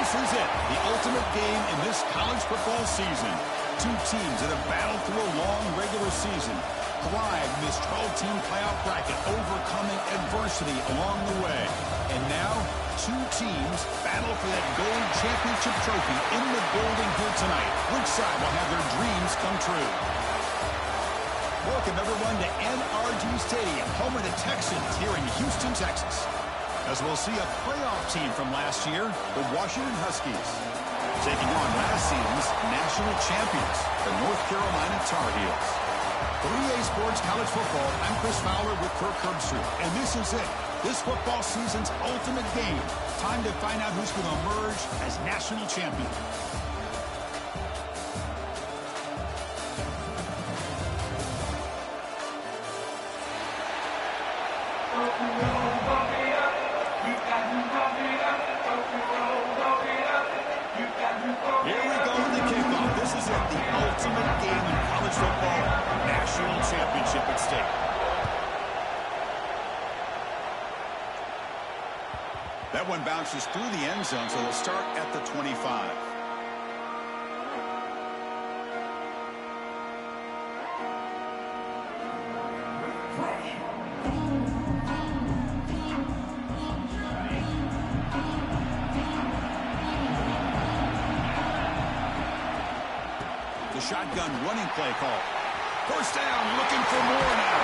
This is it, the ultimate game in this college football season. Two teams that have battled through a long regular season, thrived in this 12-team playoff bracket, overcoming adversity along the way. And now, two teams battle for that gold championship trophy in the building here tonight. Which side will have their dreams come true? Welcome, everyone, to NRG Stadium, home of the Texans here in Houston, Texas. As we'll see a playoff team from last year, the Washington Huskies, taking on last season's national champions, the North Carolina Tar Heels. 3A Sports College Football, I'm Chris Fowler with Kirk Herbstreit, and this is it. This football season's ultimate game. Time to find out who's going to emerge as national champion. Here we go with the kickoff. This is it, the ultimate game in college football. National championship at stake. That one bounces through the end zone, so they'll start at the 25. The shotgun running play call. First down, looking for more now.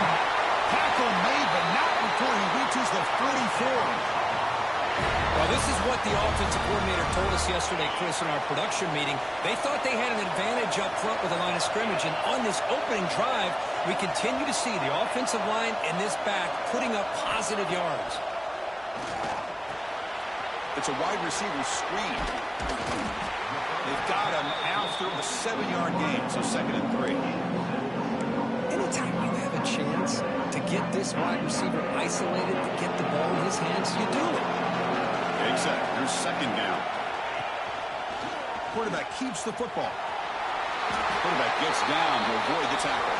Tackle made, but not before he reaches the 44. Well, this is what the offensive coordinator told us yesterday, Chris, in our production meeting. They thought they had an advantage up front with the line of scrimmage, and on this opening drive, we continue to see the offensive line and this back putting up positive yards. It's a wide receiver screen. They've got him after a 7-yard gain, so 2nd and 3. Anytime you have a chance to get this wide receiver isolated, to get the ball in his hands, you do it. Exactly. Here's 2nd down. Quarterback keeps the football. Quarterback gets down to avoid the tackle.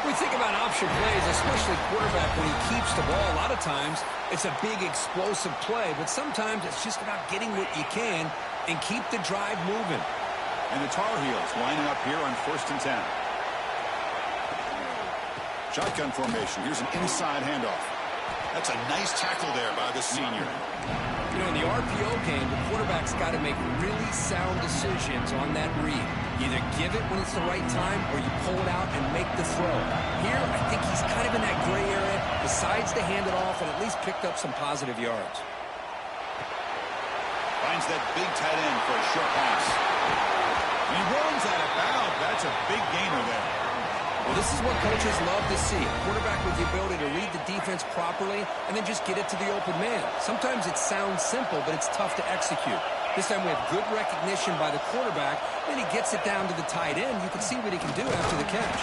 We think about option plays, especially quarterback when he keeps the ball. A lot of times, it's a big explosive play, but sometimes it's just about getting what you can and keep the drive moving. And the Tar Heels lining up here on 1st and 10. Shotgun formation. Here's an inside handoff. That's a nice tackle there by the senior. You know, in the RPO game, the quarterback's got to make really sound decisions on that read. Either give it when it's the right time or you pull it out and make the throw. Here, I think he's kind of in that gray area, decides to hand it off and at least picked up some positive yards. Finds that big tight end for a short pass. He runs out of bounds. That's a big gainer there. Well, this is what coaches love to see. A quarterback with the ability to read the defense properly and then just get it to the open man. Sometimes it sounds simple, but it's tough to execute. This time we have good recognition by the quarterback. Then he gets it down to the tight end. You can see what he can do after the catch.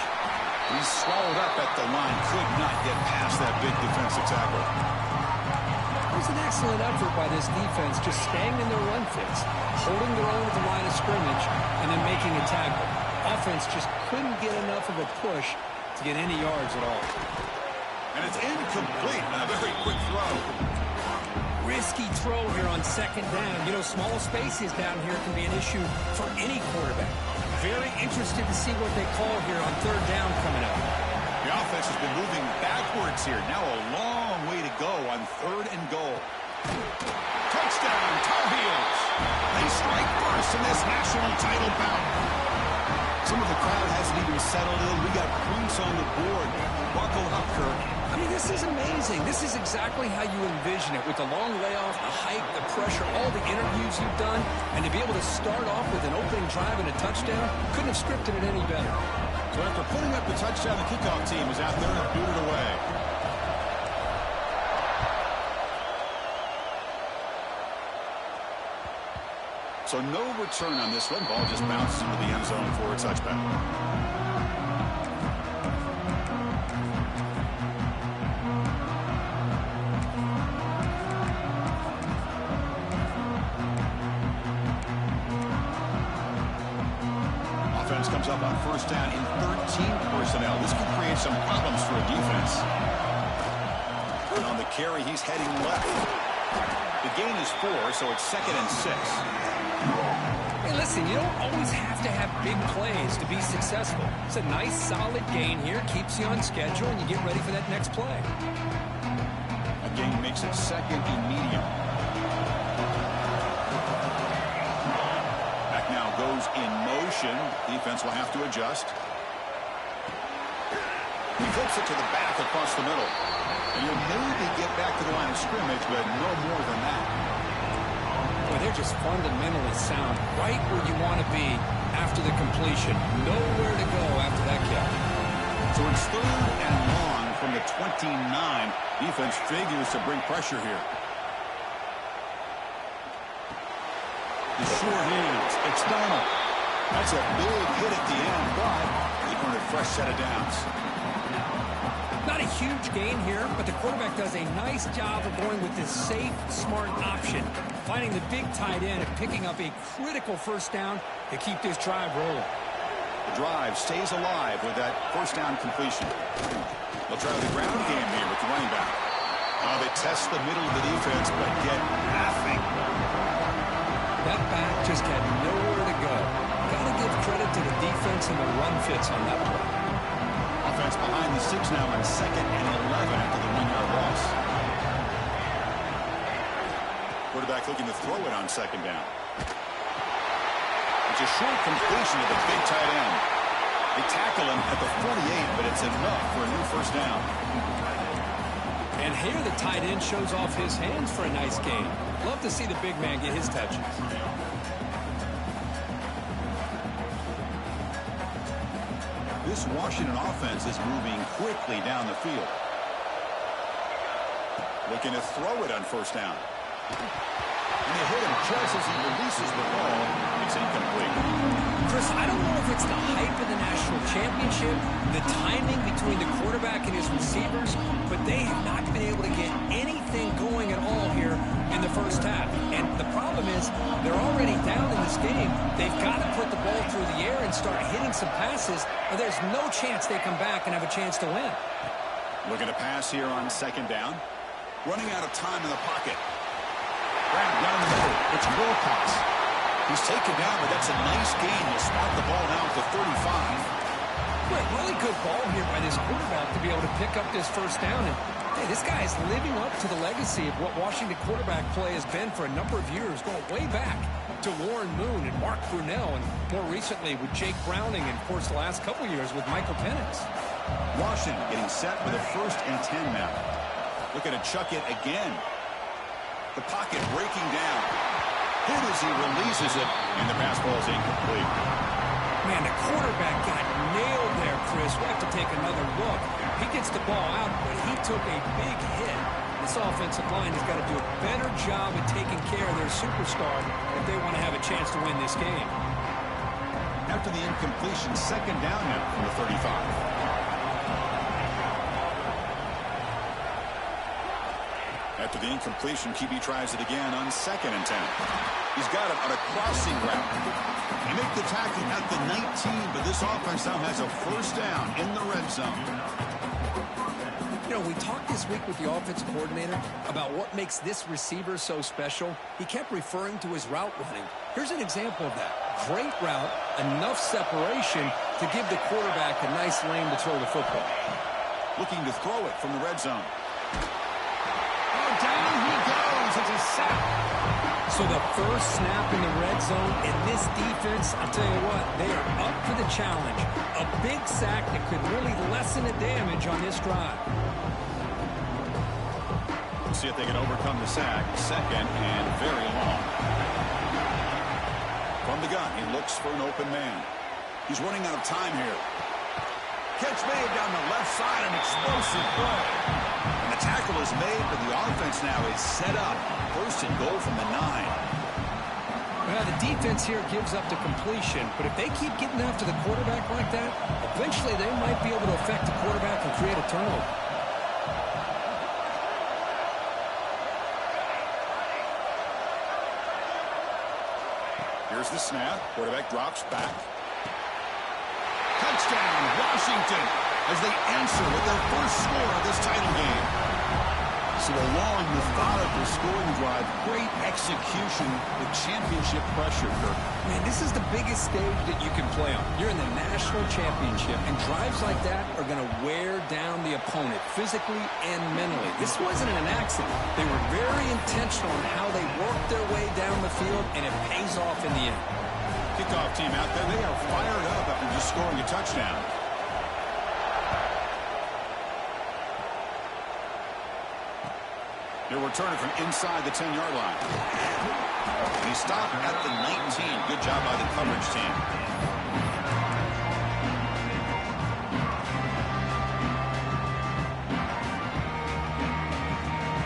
He's swallowed up at the line. Could not get past that big defensive tackle. It was an excellent effort by this defense, just staying in their run fits, holding their own at the line of scrimmage, and then making a tackle. Offense just couldn't get enough of a push to get any yards at all. And it's incomplete. A very quick throw. Risky throw here on 2nd down. You know, small spaces down here can be an issue for any quarterback. Very interested to see what they call here on 3rd down coming up. The offense has been moving backwards here. Now a long way to go on 3rd and goal. Touchdown, Tar Heels. They strike first in this national title bout. Some of the crowd hasn't even settled in. We got points on the board. Buckle up, Kirk. I mean, this is amazing. This is exactly how you envision it, with the long layoff, the hype, the pressure, all the interviews you've done, and to be able to start off with an opening drive and a touchdown, couldn't have scripted it any better. So after putting up the touchdown, the kickoff team is out there and booted away. So no return on this one. Ball just bounces into the end zone for a touchback. Offense comes up on 1st down in 13 personnel. This could create some problems for a defense. And on the carry, he's heading left. The gain is 4, so it's 2nd and 6. Hey, listen, you don't always have to have big plays to be successful. It's a nice, solid gain here. Keeps you on schedule, and you get ready for that next play. A gain makes it second and medium. Back now goes in motion. Defense will have to adjust. He flips it to the back across the middle. And you'll maybe get back to the line of scrimmage, but no more than that. Boy, they're just fundamentally sound right where you want to be after the completion. Nowhere to go after that kick. So it's 3rd and long from the 29. Defense figures to bring pressure here. The short hands. It's Donald. That's a big hit at the end, but they earned a fresh set of downs. Not a huge gain here, but the quarterback does a nice job of going with this safe, smart option, finding the big tight end and picking up a critical first down to keep this drive rolling. The drive stays alive with that first down completion. They'll try the ground game here with the running back. They test the middle of the defense, but get nothing. That back just had nowhere to go. Got to give credit to the defense and the run fits on that play. Offense behind the 6 now on 2nd and 11 after the 1-yard loss. Quarterback looking to throw it on 2nd down. It's a short completion to the big tight end. They tackle him at the 48, but it's enough for a new first down. And here the tight end shows off his hands for a nice gain. Love to see the big man get his touches. This Washington offense is moving quickly down the field. Looking to throw it on first down. And they hit him just as he releases the ball. It's incomplete. Chris, I don't know if it's the hype of the national championship, the timing between the quarterback and his receivers, but they have not been able to get anything going at all here in the first half. And the problem is they're already down in this game. They've got to put the ball through the air and start hitting some passes, or there's no chance they come back and have a chance to win. Looking to pass here on 2nd down. Running out of time in the pocket. Grab down the middle. It's Wilcox. He's taken down, but that's a nice gain. He'll spot the ball now at the 35. Really good ball here by this quarterback to be able to pick up this first down. And hey, this guy is living up to the legacy of what Washington quarterback play has been for a number of years, going way back to Warren Moon and Mark Brunell, and more recently with Jake Browning, and of course the last couple years with Michael Penix. Washington getting set with a 1st and 10 now. Looking to chuck it again. The pocket breaking down. Hit as he releases it, and the pass ball is incomplete. Man, the quarterback got nailed there, Chris. We'll have to take another look. He gets the ball out, but he took a big hit. This offensive line has got to do a better job of taking care of their superstar if they want to have a chance to win this game. After the incompletion, 2nd down now from the 35. After the incompletion, QB tries it again on 2nd and 10. He's got it on a crossing route. They make the tackle at the 19, but this offense now has a first down in the red zone. You know, we talked this week with the offensive coordinator about what makes this receiver so special. He kept referring to his route running. Here's an example of that. Great route, enough separation to give the quarterback a nice lane to throw the football. Looking to throw it from the red zone. Down he goes. It's a sack. So the first snap in the red zone, and this defense, I'll tell you what, they are up for the challenge. A big sack that could really lessen the damage on this drive. Let's see if they can overcome the sack. 2nd and very long. From the gun, he looks for an open man. He's running out of time here. Catch made down the left side, an explosive play. And the tackle is made, but the offense now is set up. 1st and goal from the 9. Well, the defense here gives up the completion, but if they keep getting after the quarterback like that, eventually they might be able to affect the quarterback and create a turnover. Here's the snap. Quarterback drops back. Touchdown, Washington, as they answer with their first score of this title game. So a long, methodical scoring drive, great execution with championship pressure, Kirk. Man, this is the biggest stage that you can play on. You're in the national championship, and drives like that are going to wear down the opponent physically and mentally. This wasn't an accident. They were very intentional in how they worked their way down the field, and it pays off in the end. Kickoff team out there, they are fired up after just scoring a touchdown. They're returning from inside the 10-yard line. And he stopped at the 19. Good job by the coverage team.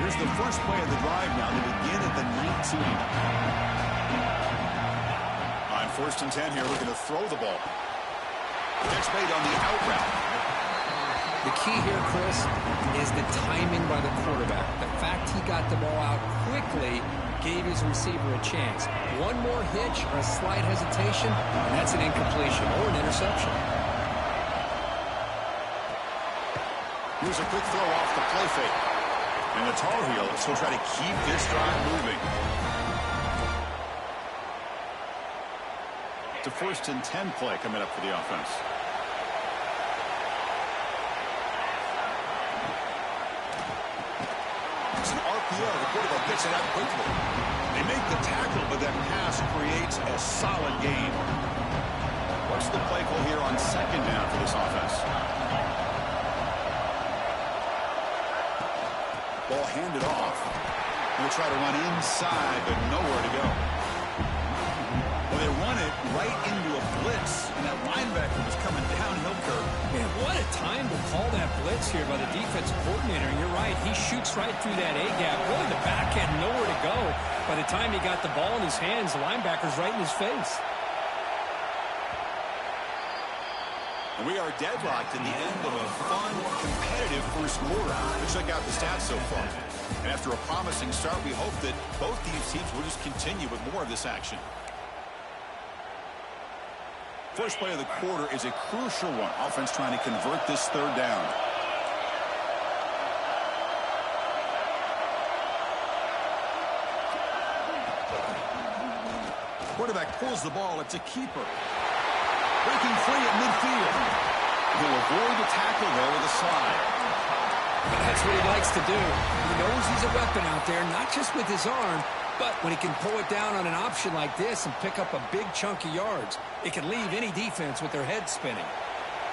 Here's the first play of the drive now. They begin at the 19. On 1st and 10 here, looking to throw the ball. Catch made on the out route. The key here, Chris, is the timing by the quarterback. The fact he got the ball out quickly gave his receiver a chance. One more hitch or a slight hesitation, and that's an incompletion or an interception. Here's a quick throw off the play fake. And the Tar Heels will try to keep this drive moving. It's a 1st and 10 play coming up for the offense. It's an RPO. The quarterback gets it out quickly. They make the tackle, but that pass creates a solid gain. What's the play call here on 2nd down for this offense? Ball handed off. They'll try to run inside, but nowhere to go. Well, they run it right into a blitz, and that linebacker was coming downhill, Kirk. Man, what a time to call that blitz here by the defensive coordinator. And you're right, he shoots right through that A-gap. Really, the back had nowhere to go. By the time he got the ball in his hands, the linebacker's right in his face. And we are deadlocked in the end of a fun, competitive first quarter. Let's check out the stats so far. And after a promising start, we hope that both these teams will just continue with more of this action. First play of the quarter is a crucial one. Offense trying to convert this 3rd down. Quarterback pulls the ball. It's a keeper. Breaking free at midfield. He'll avoid the tackle there with a slide. That's what he likes to do. He knows he's a weapon out there, not just with his arm, but when he can pull it down on an option like this and pick up a big chunk of yards, it can leave any defense with their head spinning.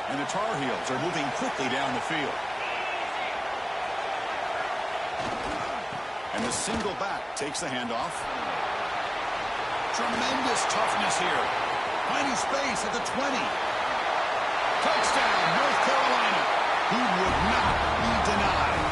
And the Tar Heels are moving quickly down the field. And the single back takes the handoff. Tremendous toughness here. Finding space at the 20. Touchdown, North Carolina. He would not be denied.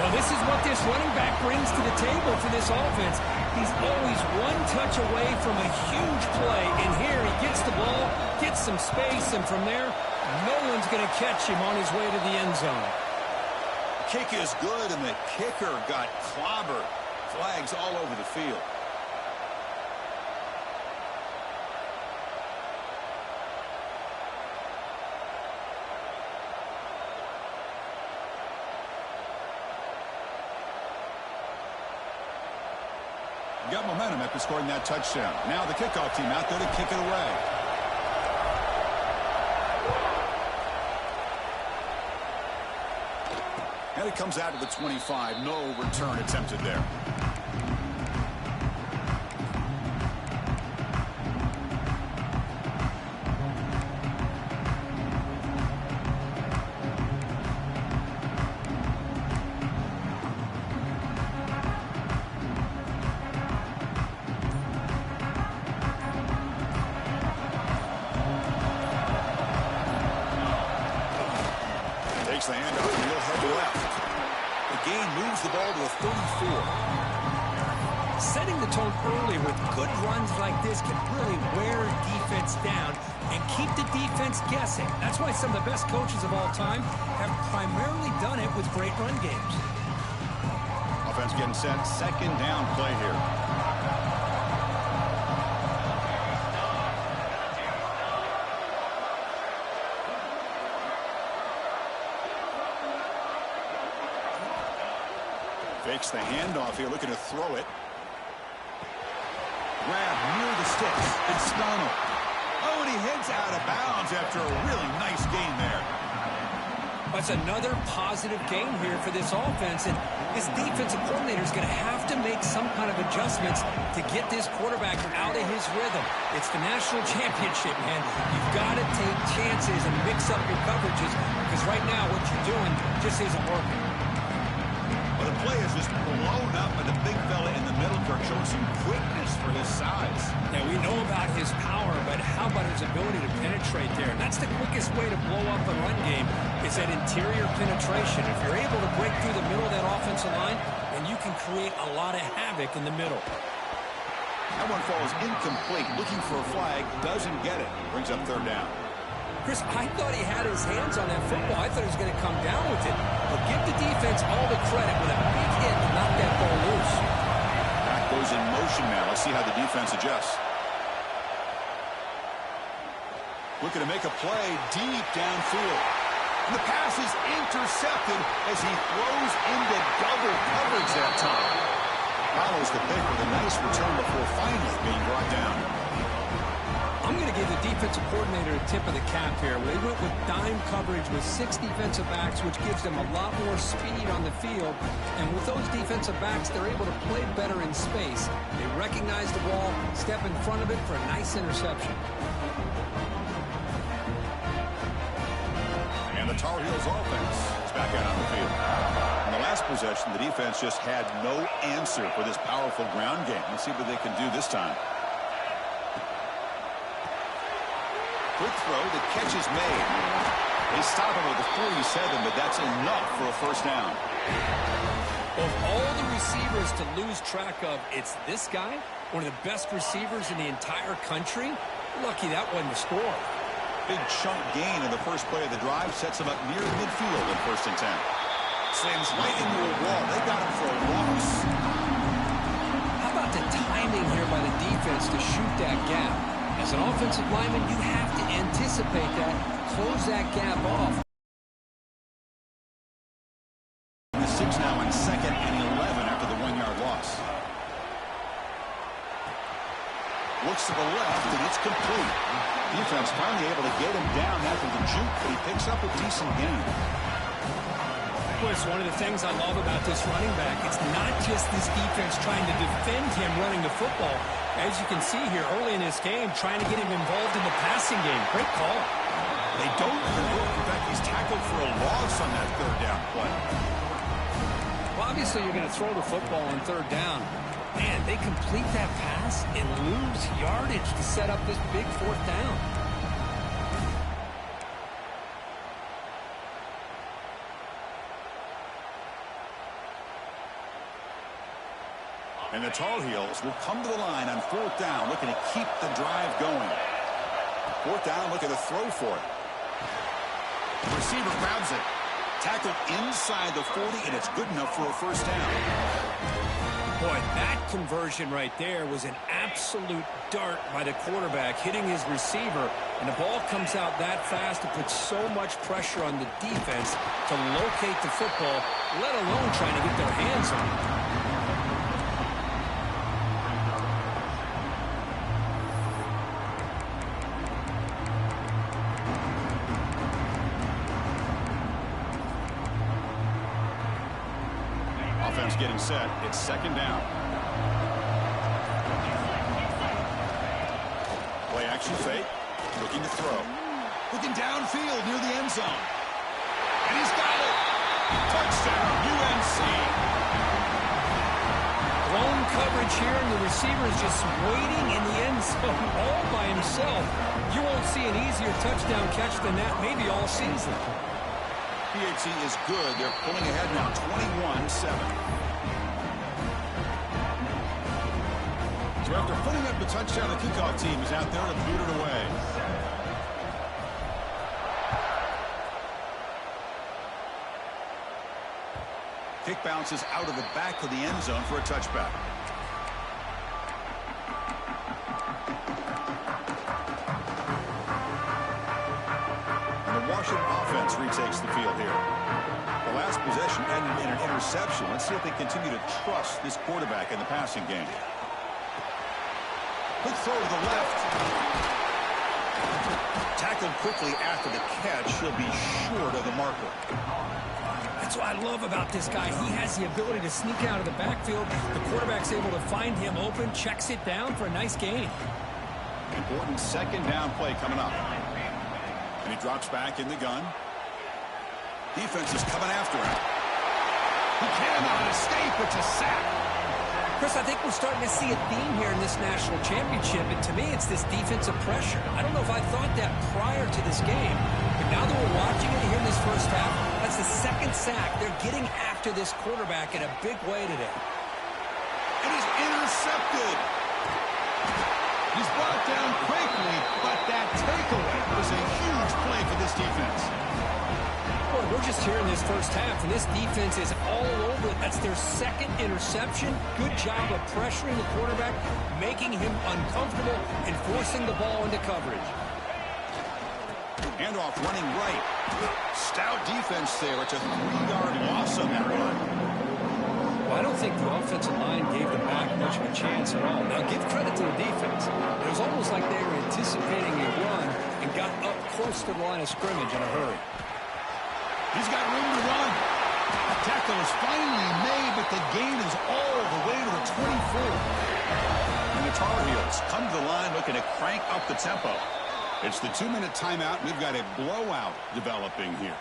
Well, this is what this running back brings to the table for this offense. He's always one touch away from a huge play. And here he gets the ball, gets some space, and from there, no one's going to catch him on his way to the end zone. Kick is good, and the kicker got clobbered. Flags all over the field. Got momentum after scoring that touchdown. Now the kickoff team out there to kick it away. And it comes out to the 25. No return attempted there. Takes the handoff and he'll head left. The gain moves the ball to a 34. Setting the tone early with good runs like this can really wear defense down and keep the defense guessing. That's why some of the best coaches of all time have primarily done it with great run games. Offense getting set. 2nd down play here. Fakes the handoff here, looking to throw it. Grab near the sticks. It's Donald. Oh, and he heads out of bounds after a really nice gain there. That's another positive game here for this offense, and this defensive coordinator is going to have to make some kind of adjustments to get this quarterback out of his rhythm. It's the national championship, man. You've got to take chances and mix up your coverages, because right now what you're doing just isn't working. Well, the play is just blown up by the big fella in the middle, Kirk, showing some quickness for his size. Now, we know about his power, but how about his ability to penetrate there? And that's the quickest way to blow up a run game, is that interior penetration. If you're able to break through the middle of that offensive line, then you can create a lot of havoc in the middle. That one falls incomplete. Looking for a flag, doesn't get it. Brings up third down. Chris, I thought he had his hands on that football. I thought he was going to come down with it. But give the defense all the credit with a big hit to knock that ball loose. Back goes in motion now. Let's see how the defense adjusts. Looking to make a play deep downfield. And the pass is intercepted as he throws into double coverage that time. Follows the pick with a nice return before finally being brought down. I'm going to give the defensive coordinator a tip of the cap here. They went with dime coverage with 6 defensive backs, which gives them a lot more speed on the field. And with those defensive backs, they're able to play better in space. They recognize the ball, step in front of it for a nice interception. And the Tar Heels offense is back out on the field. In the last possession, the defense just had no answer for this powerful ground game. Let's see what they can do this time. Quick throw, the catch is made. They stop him at the 47, but that's enough for a first down. Of all the receivers to lose track of, it's this guy, one of the best receivers in the entire country. Lucky that wasn't the score. Big chunk gain in the first play of the drive sets him up near midfield in 1st and 10. Slams right into a wall. They got him for a loss. How about the timing here by the defense to shoot that gap? As an offensive lineman, you have to anticipate that, close that gap off. The 6 now in 2nd and 11 after the 1-yard loss. Looks to the left, and it's complete. Defense finally able to get him down after the juke, but he picks up a decent gain. It's one of the things I love about this running back. It's not just this defense trying to defend him running the football. As you can see here early in this game, trying to get him involved in the passing game. Great call. They don't convert. In fact, he's tackled for a loss on that 3rd down play. Well, obviously, you're going to throw the football on 3rd down. Man, they complete that pass and lose yardage to set up this big 4th down. And the Tar Heels will come to the line on 4th down, looking to keep the drive going. 4th down, looking to throw for it. The receiver grabs it. Tackled inside the 40, and it's good enough for a 1st down. Boy, that conversion right there was an absolute dart by the quarterback, hitting his receiver, and the ball comes out that fast to put so much pressure on the defense to locate the football, let alone trying to get their hands on it. Offense getting set. It's 2nd down. Play action fake. Looking to throw. Looking downfield near the end zone. And he's got it. Touchdown, UNC. Blown coverage here, and the receiver is just waiting in the end zone all by himself. You won't see an easier touchdown catch than that maybe all season. PHC is good. They're pulling ahead now, 21-7. So after putting up the touchdown, the kickoff team is out there to boot it away. Kick bounces out of the back of the end zone for a touchback. And the Washington offense offense retakes the field here. The last possession ended in an interception. Let's see if they continue to trust this quarterback in the passing game. Quick throw to the left. Tackled quickly after the catch. He'll be short of the marker. That's what I love about this guy. He has the ability to sneak out of the backfield. The quarterback's able to find him open, checks it down for a nice gain. Important second down play coming up. And he drops back in the gun. Defense is coming after him. He cannot escape. It's a sack. Chris, I think we're starting to see a theme here in this national championship, and to me, it's this defensive pressure. I don't know if I thought that prior to this game, but now that we're watching it here in this first half, that's the second sack. They're getting after this quarterback in a big way today. It is intercepted. He's brought down quickly, but that takeaway was a huge play for this defense. Boy, we're just here in this first half, and this defense is all over it. That's their second interception. Good job of pressuring the quarterback, making him uncomfortable, and forcing the ball into coverage. Handoff running right. Stout defense there. It's a 3-yard loss on that run. Well, I don't think the offensive line gave them back much of a chance at all. Now, give credit to the defense. It was almost like they were anticipating a run and got up close to the line of scrimmage in a hurry. He's got room to run. The tackle is finally made, but the gain is all the way to the 24. And the Tar Heels come to the line looking to crank up the tempo. It's the 2-minute timeout. We've got a blowout developing here.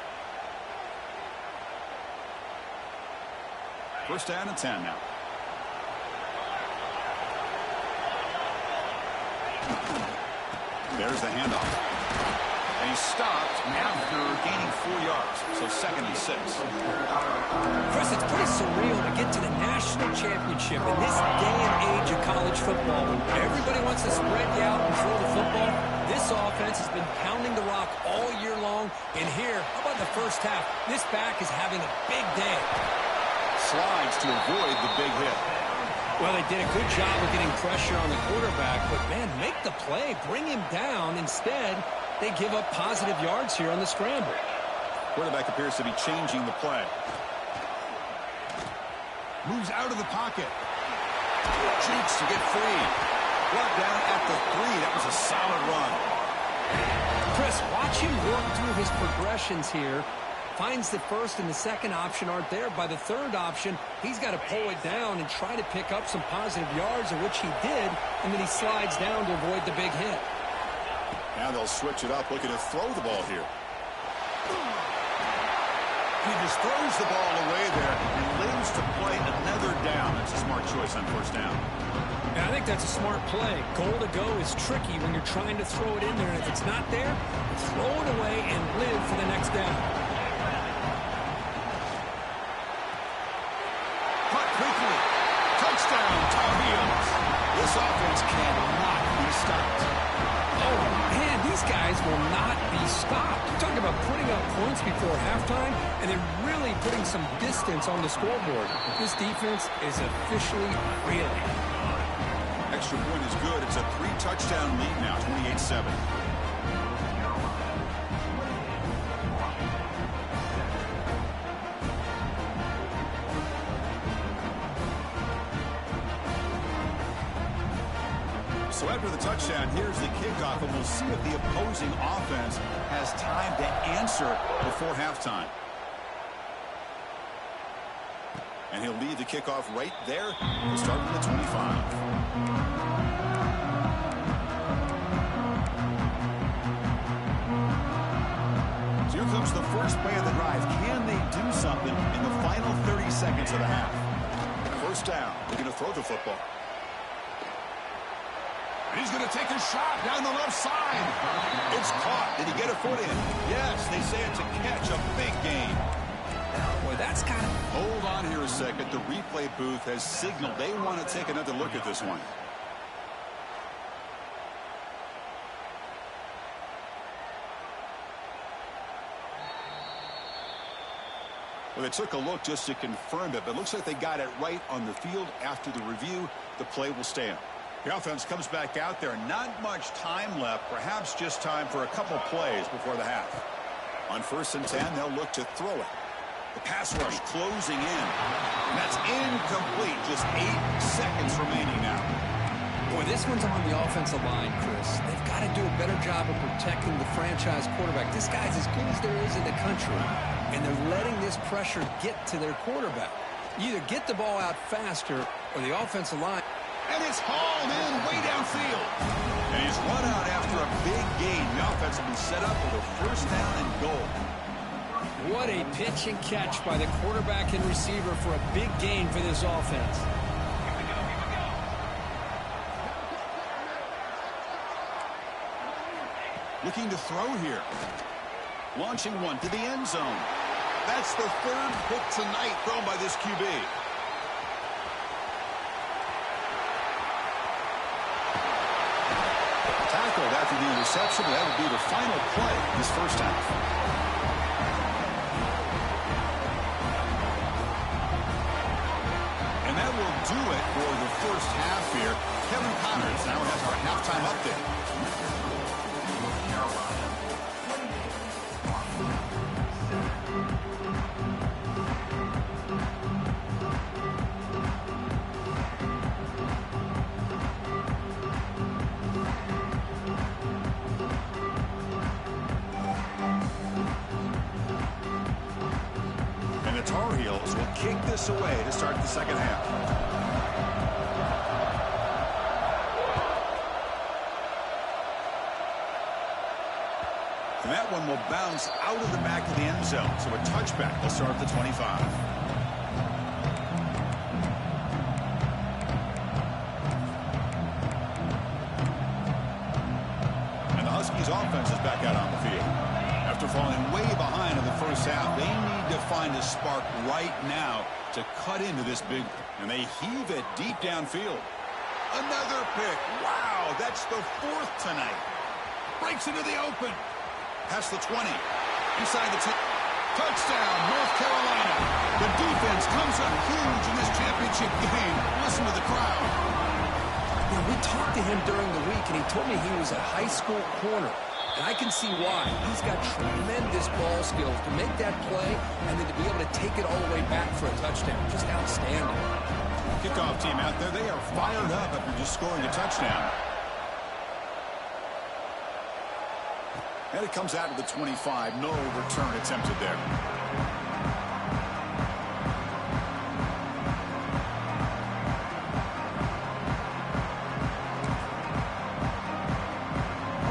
First down and 10 now. There's the handoff. And he stopped after gaining 4 yards. So 2nd and 6. Chris, it's pretty surreal to get to the national championship in this day and age of college football. When everybody wants to spread you out and throw the football, this offense has been pounding the rock all year long. And here, how about the first half? This back is having a big day. Slides to avoid the big hit. Well, they did a good job of getting pressure on the quarterback, but, man, make the play, bring him down. Instead, they give up positive yards here on the scramble. Quarterback appears to be changing the play. Moves out of the pocket. Cheeks to get free. Brought down at the 3. That was a solid run. Chris, watch him work through his progressions here. Finds the first and the second option aren't there. By the third option, he's got to pull it down and try to pick up some positive yards, of which he did, and then he slides down to avoid the big hit. Now they'll switch it up, looking to throw the ball here. He just throws the ball away there and lives to play another down. That's a smart choice on first down. Yeah, I think that's a smart play. Goal to go is tricky when you're trying to throw it in there, and if it's not there, throw it away and live for the next down. Quickly. Touchdown, Tar Heels. This offense cannot be stopped. Oh, man, these guys will not be stopped. You're talking about putting up points before halftime, and then really putting some distance on the scoreboard. This defense is officially reeling. Extra point is good. It's a 3-touchdown lead now, 28-7. So after the touchdown, here's the kickoff, and we'll see if the opposing offense has time to answer before halftime. And he'll lead the kickoff right there. He'll start from the 25. So here comes the first play of the drive. Can they do something in the final 30 seconds of the half? First down. They're going to throw the football. He's going to take a shot down the left side. It's caught. Did he get a foot in? Yes, they say it's a catch, a big gain. Boy, that's kind of... Hold on here a second. The replay booth has signaled they want to take another look at this one. Well, they took a look just to confirm it, but it looks like they got it right on the field. After the review, the play will stand. The offense comes back out there. Not much time left. Perhaps just time for a couple plays before the half. On 1st and 10, they'll look to throw it. The pass rush closing in. And that's incomplete. Just 8 seconds remaining now. Boy, this one's on the offensive line, Chris. They've got to do a better job of protecting the franchise quarterback. This guy's as good as there is in the country, and they're letting this pressure get to their quarterback. You either get the ball out faster or the offensive line. And it's hauled in way downfield. And he's run out after a big gain. The offense will be set up with a 1st down and goal. What a pitch and catch by the quarterback and receiver for a big gain for this offense. Looking to throw here. Launching one to the end zone. That's the 3rd pick tonight thrown by this QB. Tackled after the interception. That would be the final play this first half. And that will do it for the first half here. Kevin Connors now has our halftime update. Tar Heels will kick this away to start the second half. And that one will bounce out of the back of the end zone. So a touchback will start the 25. And the Huskies offense is back out on the field. After falling way behind in the first half, they need to find a spark right now to cut into this big. And they heave it deep downfield. Another pick. Wow, that's the 4th tonight. Breaks into the open. Past the 20. Inside the 10. Touchdown, North Carolina. The defense comes up huge in this championship game. Listen to the crowd. Yeah, we talked to him during the week, and he told me he was a high school corner. And I can see why. He's got tremendous ball skills to make that play and then to be able to take it all the way back for a touchdown. Just outstanding. Kickoff team out there, they are fired up after just scoring a touchdown. And it comes out of the 25. No return attempted there.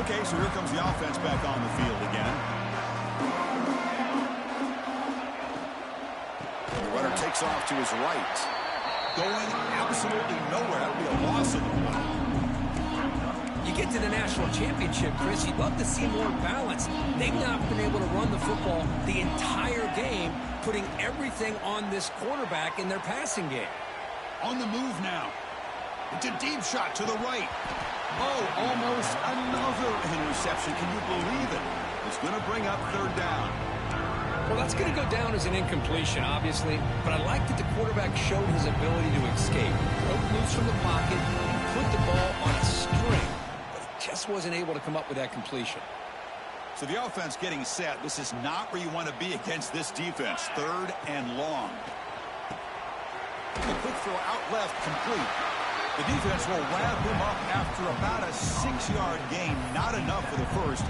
Okay, so here comes the offense back on the field again. And the runner takes off to his right. Going absolutely nowhere. That would be a loss of the one. You get to the national championship, Chris, you'd love to see more balance. They've not been able to run the football the entire game, putting everything on this quarterback in their passing game. On the move now. It's a deep shot to the right. Oh, almost another interception. Can you believe it? It's going to bring up 3rd down. Well, that's going to go down as an incompletion, obviously, but I like that the quarterback showed his ability to escape. Broke loose from the pocket and put the ball on a string, but he just wasn't able to come up with that completion. So the offense getting set. This is not where you want to be against this defense. 3rd and long. The quick throw out left, complete. The defense will wrap him up after about a 6-yard gain. Not enough for the first.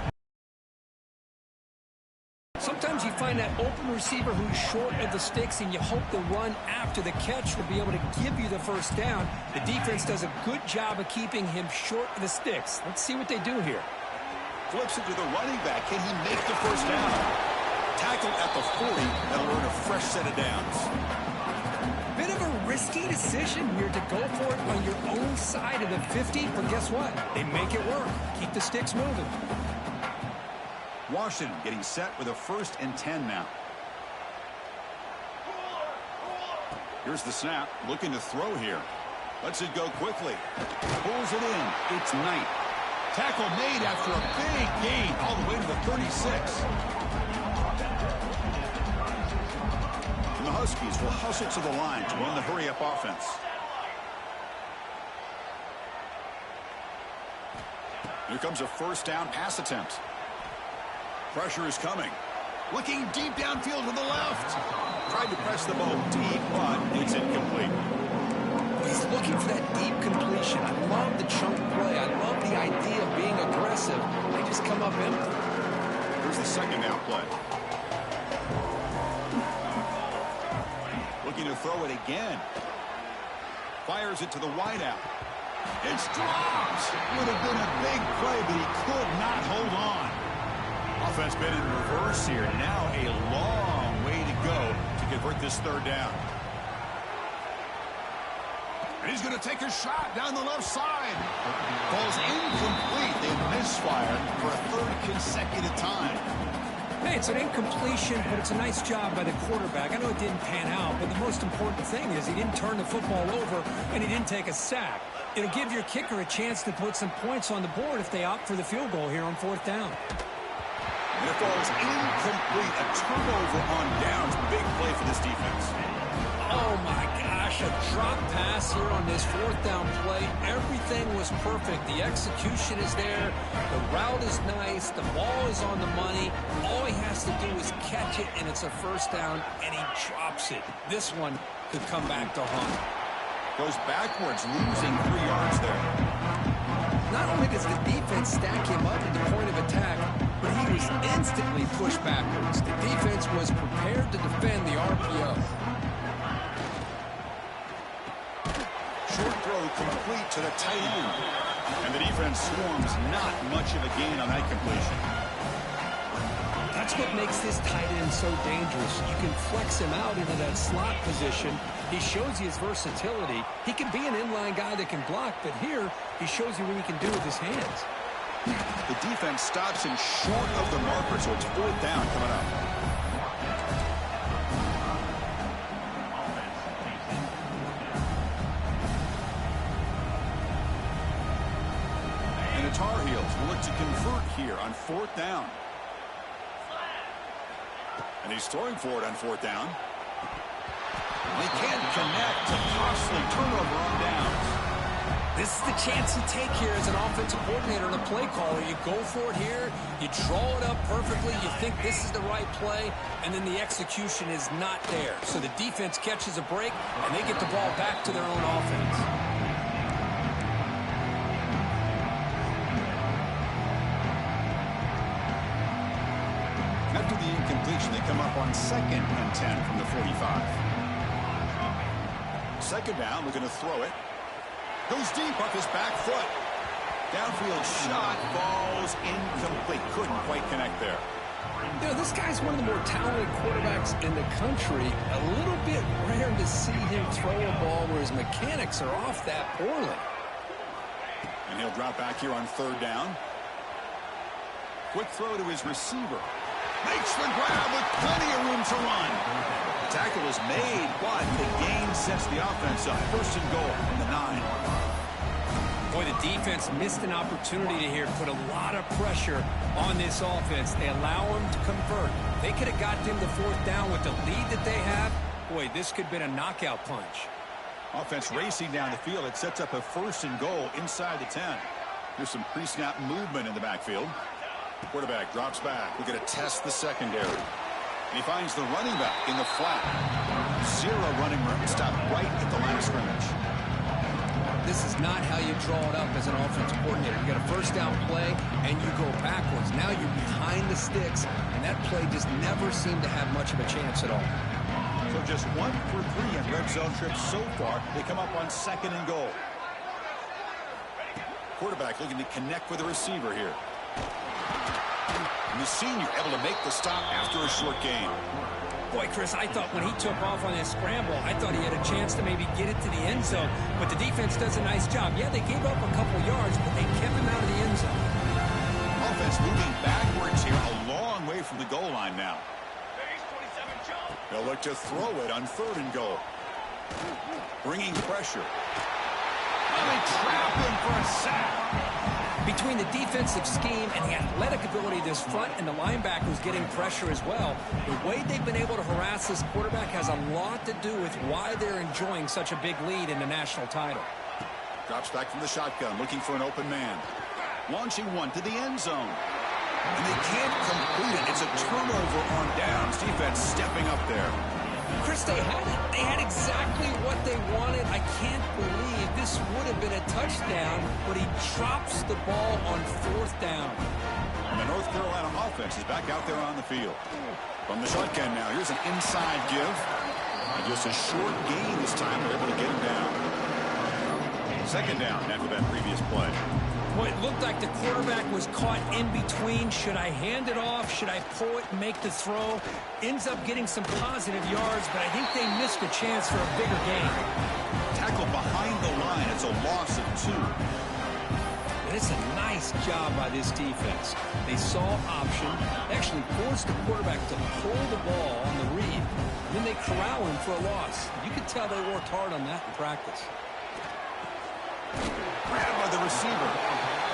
Sometimes you find that open receiver who's short of the sticks, and you hope the run after the catch will be able to give you the first down. The defense does a good job of keeping him short of the sticks. Let's see what they do here. Flips it to the running back. Can he make the first down? Tackle at the 40. That'll earn a fresh set of downs. Bit of a risky decision here to go for it on your own side of the 50, but guess what? They make it work. Keep the sticks moving. Washington getting set with a 1st and 10 now. Here's the snap. Looking to throw here. Lets it go quickly. Pulls it in. It's Knight. Tackle made after a big gain all the way to the 36. And the Huskies will hustle to the line to run the hurry-up offense. Here comes a 1st down pass attempt. Pressure is coming. Looking deep downfield to the left. Tried to press the ball deep, but it's incomplete. He's looking for that deep completion. I love the chunk play. I love the idea of being aggressive. They just come up empty. Here's the second down play. Looking to throw it again. Fires it to the wideout. It's dropped. Would have been a big play, but he could not hold on. Offense been in reverse here. Now a long way to go to convert this third down. And he's going to take a shot down the left side. Ball's incomplete. They misfire for a third consecutive time. Hey, it's an incompletion, but it's a nice job by the quarterback. I know it didn't pan out, but the most important thing is he didn't turn the football over and he didn't take a sack. It'll give your kicker a chance to put some points on the board if they opt for the field goal here on fourth down. And it falls incomplete. A turnover on downs. Big play for this defense. Oh, my gosh. A drop pass here on this fourth down play. Everything was perfect. The execution is there. The route is nice. The ball is on the money. All he has to do is catch it, and it's a first down, and he drops it. This one could come back to haunt. Goes backwards, losing 3 yards there. Not only does the defense stack him up at the point of attack, but he was instantly pushed backwards. The defense was prepared to defend the RPO. Short throw complete to the tight end. And the defense swarms not much of a gain on that completion. That's what makes this tight end so dangerous. You can flex him out into that slot position. He shows you his versatility. He can be an inline guy that can block, but here he shows you what he can do with his hands. The defense stops him short of the marker, so it's fourth down coming up. And the Tar Heels will look to convert here on fourth down. And he's throwing for it on fourth down. They can't connect. A costly turnover on downs. This is the chance you take here as an offensive coordinator and a play caller. You go for it here. You draw it up perfectly. You think this is the right play, and then the execution is not there. So the defense catches a break, and they get the ball back to their own offense. After the incompletion, they come up on 2nd and 10 from the 45. Second down, looking to throw it. Goes deep off his back foot. Downfield shot, falls incomplete. Couldn't quite connect there. You know, this guy's one of the more talented quarterbacks in the country. A little bit rare to see him throw a ball where his mechanics are off that poorly. And he'll drop back here on third down. Quick throw to his receiver. Makes the grab with plenty of room to run. The tackle is made, but the gain sets the offense up. First and goal from the 9. Boy, the defense missed an opportunity to here put a lot of pressure on this offense. They allow him to convert. They could have got them to fourth down with the lead that they have. Boy, this could have been a knockout punch. Offense racing down the field. It sets up a first and goal inside the 10. Here's some pre-snap movement in the backfield. Quarterback drops back. We're going to test the secondary. And he finds the running back in the flat. 0 running room. Stopped right at the line of scrimmage. This is not how you draw it up as an offensive coordinator. You got a first down play, and you go backwards. Now you're behind the sticks, and that play just never seemed to have much of a chance at all. So just 1 for 3 in red zone trips so far. They come up on 2nd and goal. Quarterback looking to connect with the receiver here. And the senior able to make the stop after a short gain. Boy, Chris, I thought when he took off on this scramble, I thought he had a chance to maybe get it to the end zone. But the defense does a nice job. Yeah, they gave up a couple yards, but they kept him out of the end zone. Offense moving backwards here, a long way from the goal line now. They'll look to throw it on 3rd and goal. Bringing pressure. And they trap him for a sack. Between the defensive scheme and the athletic ability of this front and the linebackers getting pressure as well, the way they've been able to harass this quarterback has a lot to do with why they're enjoying such a big lead in the national title. Drops back from the shotgun, looking for an open man. Launching one to the end zone. And they can't complete it. It's a turnover on down. defense stepping up there. Chris, they had it. They had exactly what they wanted. I can't believe this would have been a touchdown, but he drops the ball on 4th down. And the North Carolina offense is back out there on the field. From the shotgun now, here's an inside give. And just a short gain this time. They're able to get him down. 2nd down after that previous play. Well, it looked like the quarterback was caught in between. Should I hand it off? Should I pull it and make the throw? Ends up getting some positive yards, but I think they missed a chance for a bigger gain. Tackle behind the line. It's a loss of 2. And it's a nice job by this defense. They saw option, actually forced the quarterback to pull the ball on the read, and then they corral him for a loss. You could tell they worked hard on that in practice. Grabbed by the receiver.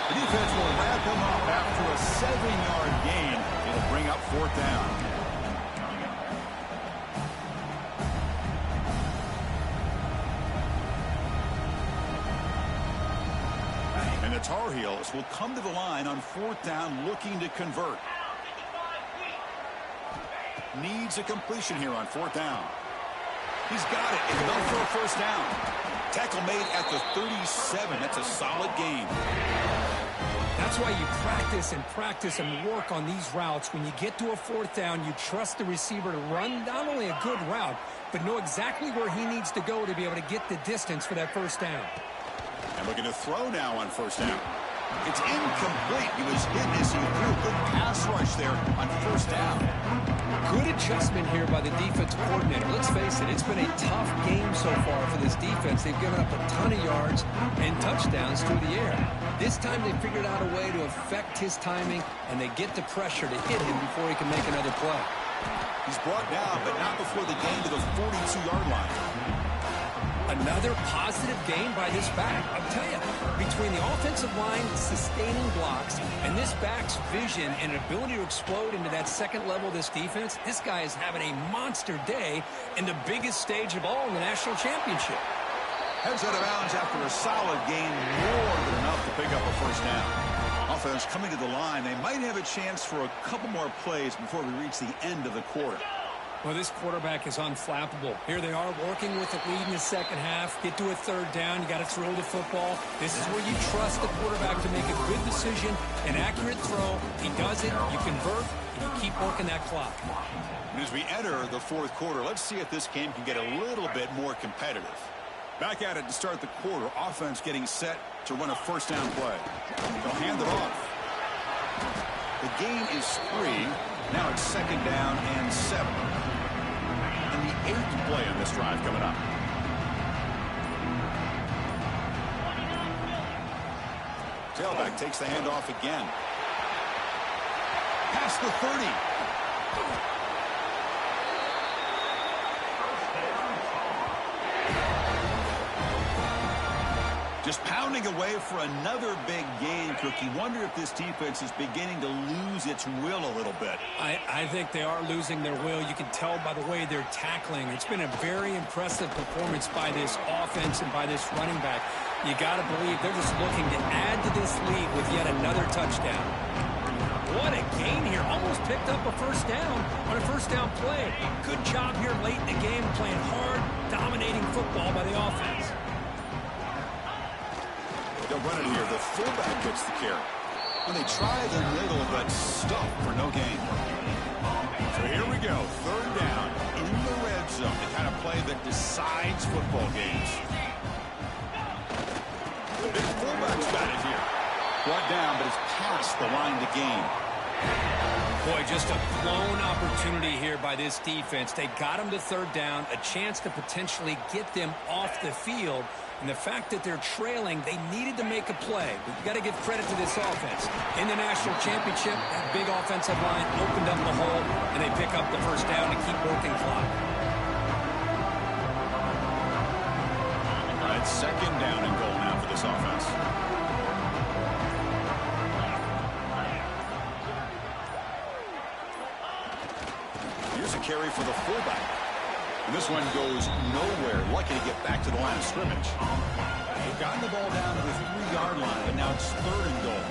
The defense will wrap him up after a 7-yard gain. It'll bring up 4th down. And the Tar Heels will come to the line on 4th down looking to convert. Needs a completion here on 4th down. He's got it. It's enough for a 1st down. Tackle made at the 37. That's a solid gain. That's why you practice and work on these routes. When you get to a 4th down, you trust the receiver to run not only a good route, but know exactly where he needs to go to be able to get the distance for that 1st down. And looking to throw now on 1st down. It's incomplete. He was hit as he threw a good pass rush there on 1st down. Good adjustment here by the defensive coordinator. Let's face it, it's been a tough game so far for this defense. They've given up a ton of yards and touchdowns through the air. This time they figured out a way to affect his timing, and they get the pressure to hit him before he can make another play. He's brought down, but not before the gain to the 42-yard line. Another positive gain by this back. I'll tell you, between the offensive line sustaining blocks and this back's vision and ability to explode into that 2nd level of this defense, this guy is having a monster day in the biggest stage of all in the national championship. Heads out of bounds after a solid gain, more than enough to pick up a 1st down. Offense coming to the line. They might have a chance for a couple more plays before we reach the end of the quarter. Well, this quarterback is unflappable. Here they are working with the lead in the 2nd half. Get to a 3rd down. You got to throw the football. This is where you trust the quarterback to make a good decision, an accurate throw. He does it. You convert, and you keep working that clock. And as we enter the 4th quarter, let's see if this game can get a little bit more competitive. Back at it to start the quarter. Offense getting set to run a 1st down play. They'll hand it off. The gain is 3. Now it's 2nd down and 7. And the 8th play on this drive coming up. Tailback takes the handoff again. Past the 30. Just pounding away for another big gain, Cook. You wonder if this defense is beginning to lose its will a little bit. I think they are losing their will. You can tell by the way they're tackling. It's been a very impressive performance by this offense and by this running back. You got to believe they're just looking to add to this lead with yet another touchdown. What a gain here. Almost picked up a 1st down on a 1st down play. Good job here late in the game, playing hard, dominating football by the offense. They'll run it here. The fullback gets the carry. When they try the middle, but stuff for no gain. So here we go. 3rd down in the red zone. The kind of play that decides football games. The big fullback's got it here. Brought down, but it's past the line to gain. Boy, just a blown opportunity here by this defense. They got them to 3rd down, a chance to potentially get them off the field. And the fact that they're trailing, they needed to make a play. But you got to give credit to this offense. In the national championship, that big offensive line opened up the hole, and they pick up the 1st down to keep working clock. All right, 2nd down and goal now for this offense. Here's a carry for the fullback. And this one goes nowhere. Lucky to get back to the line of scrimmage. They've gotten the ball down to the 3-yard line, but now it's 3rd and goal.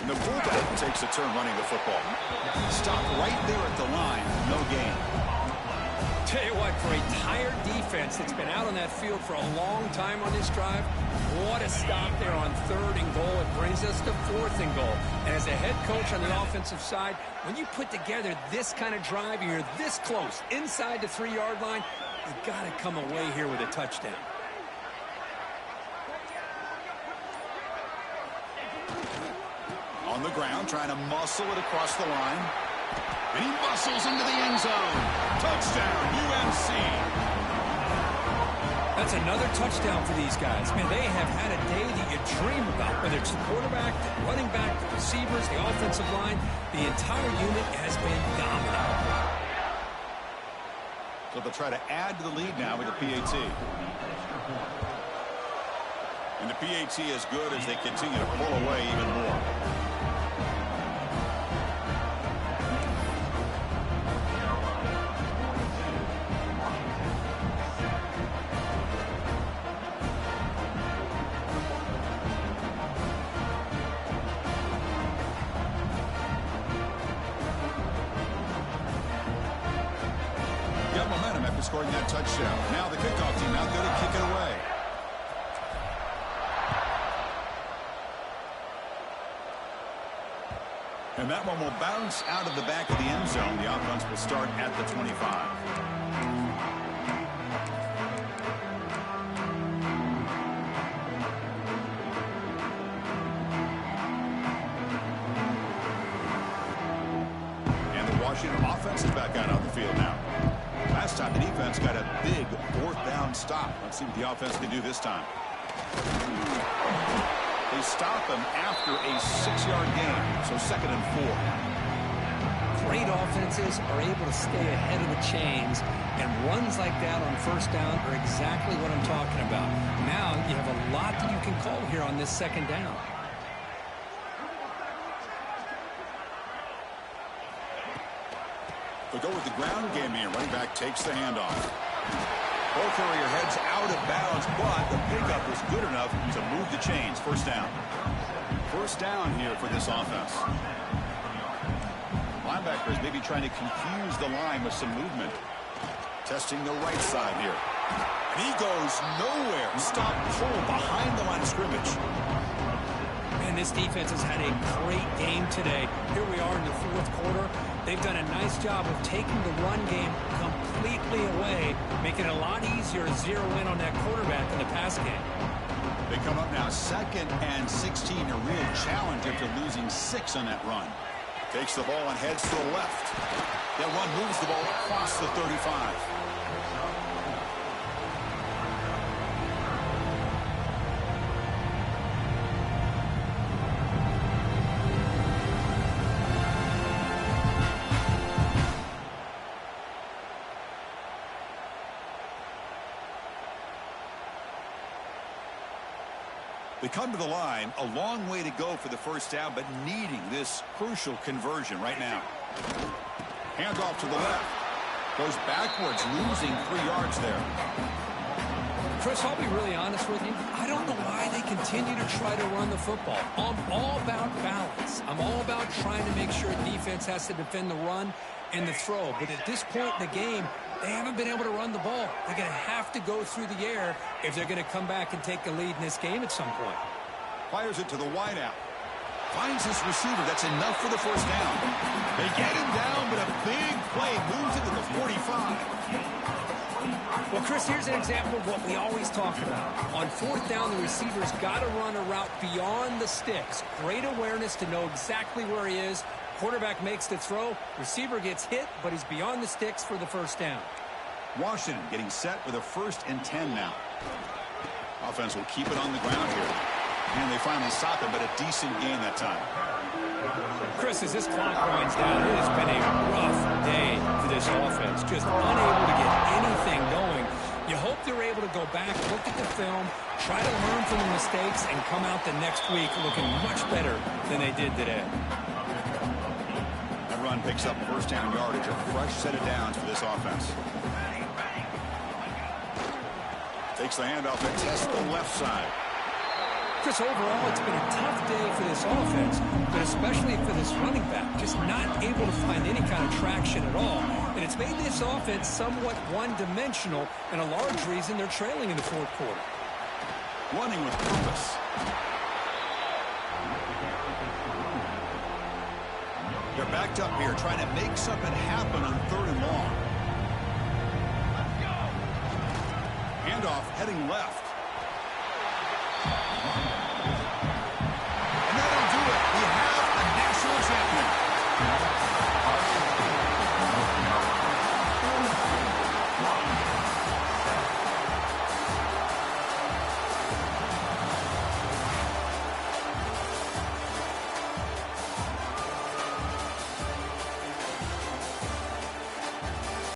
And the fullback takes a turn running the football. Stop right there at the line. No gain. Tell you what, for a tired defense that's been out on that field for a long time on this drive, what a stop there on 3rd and goal. It brings us to 4th and goal. And as a head coach on the offensive side, when you put together this kind of drive and you're this close inside the 3-yard line, you've got to come away here with a touchdown. On the ground, trying to muscle it across the line. And he muscles into the end zone. Touchdown, UNC. That's another touchdown for these guys. Man, they have had a day that you dream about, whether it's the quarterback, the running back, the receivers, the offensive line. The entire unit has been dominant. So they'll try to add to the lead now with the PAT. And the PAT is good as they continue to pull away even more. Scoring that touchdown. Now the kickoff team out there to kick it away. And that one will bounce out of the back of the end zone. The offense will start at the 25. Washington offense is back out on the field now. Last time the defense got a big 4th down stop. Let's see what the offense can do this time. They stop him after a 6-yard gain, so 2nd and 4. Great offenses are able to stay ahead of the chains, and runs like that on 1st down are exactly what I'm talking about. Now you have a lot that you can call here on this 2nd down. They'll go with the ground game here. Running back takes the handoff. Ball carrier heads out of bounds, but the pickup was good enough to move the chains. 1st down. 1st down here for this offense. Linebackers maybe trying to confuse the line with some movement. Testing the right side here. And he goes nowhere. Stop pull behind the line of scrimmage. Man, this defense has had a great game today. Here we are in the 4th quarter. They've done a nice job of taking the run game completely away, making it a lot easier to zero in on that quarterback in the pass game. They come up now 2nd and 16, a real challenge after losing 6 on that run. Takes the ball and heads to the left. That run moves the ball across the 35. They come to the line, a long way to go for the 1st down, but needing this crucial conversion right now. Handoff to the left. Goes backwards, losing 3 yards there. Chris, I'll be really honest with you. I don't know why they continue to try to run the football. I'm all about balance. I'm all about trying to make sure defense has to defend the run and the throw. But at this point in the game, they haven't been able to run the ball. They're going to have to go through the air if they're going to come back and take the lead in this game at some point. Fires it to the wideout. Finds his receiver. That's enough for the 1st down. They get him down, but a big play moves it to the 45. Well, Chris, here's an example of what we always talk about. On 4th down, the receiver's got to run a route beyond the sticks. Great awareness to know exactly where he is. Quarterback makes the throw. Receiver gets hit, but he's beyond the sticks for the 1st down. Washington getting set with a 1st and 10 now. Offense will keep it on the ground here. And they finally stop it, but a decent gain that time. Chris, as this clock winds down, it has been a rough day for this offense. Just unable to get anything going. You hope they're able to go back, look at the film, try to learn from the mistakes, and come out the next week looking much better than they did today. That run picks up 1st down yardage, a fresh set of downs for this offense. Takes the handoff and tests the left side. Chris, overall, it's been a tough day for this this offense, but especially for this running back, just not able to find any kind of traction at all. And it's made this offense somewhat one-dimensional, and a large reason they're trailing in the fourth quarter. Running with purpose. They're backed up here, trying to make something happen on 3rd and long. Handoff heading left.